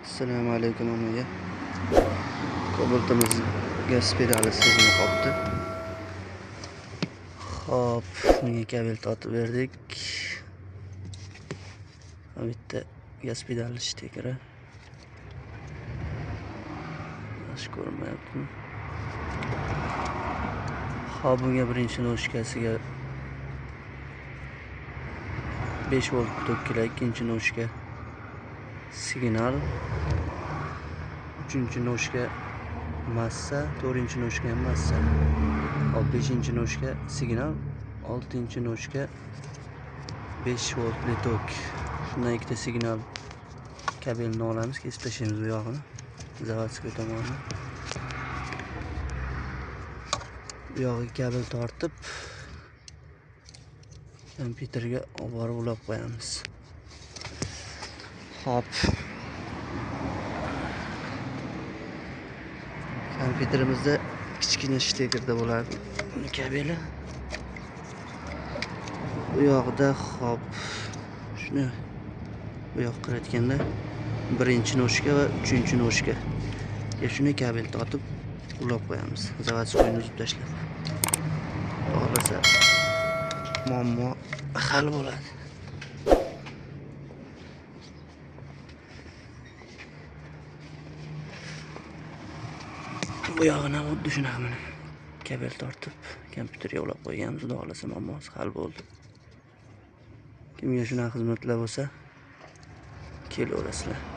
Assalomu alaykum omaga. Kobaltimiz gaz pedali sezmay qolibdi. Xo'p, bunga kabel tortib berdik. Bu yerda gaz pedali shtekeri. Yaxshi ko'rinmayaptimi? Xo'p, bunga birinchi noshkasiga 5 volt tok kerak, ikkinchi noshka signal, uchinchi noshka massa, to'rtinchi noshka ham massa. Hop, beshinchi noshka signal, oltinchi noshka 5 voltli tok. Shundan ikkita signal kabelni olamiz, kesib tashlaymiz bu yog'ini. Zavodskiy tomoni. Bu yog'iga kabel tortib kompyuterga olib borib ulab qo'yamiz. Hop. Kompyuterimizda kichkina shtekerda bo'ladi buni kabeli. Bu yoqda hop shuni bu yoqqa kiritganda birinchi noshka va uchinchi noshka. Shuni kabel tortib ulab qo'yamiz. Zavodskoyni uzib tashlab. Xohlasa muammo hal bo'ladi. Bu yog'ini xuddi shunaqa mana kabel tortib kompyuterga ulab qo'yganmiz. Xudo xolasa muammosi hal bo'ldi. Kimga shunaqa xizmatlar bo'lsa, kelaverasizlar.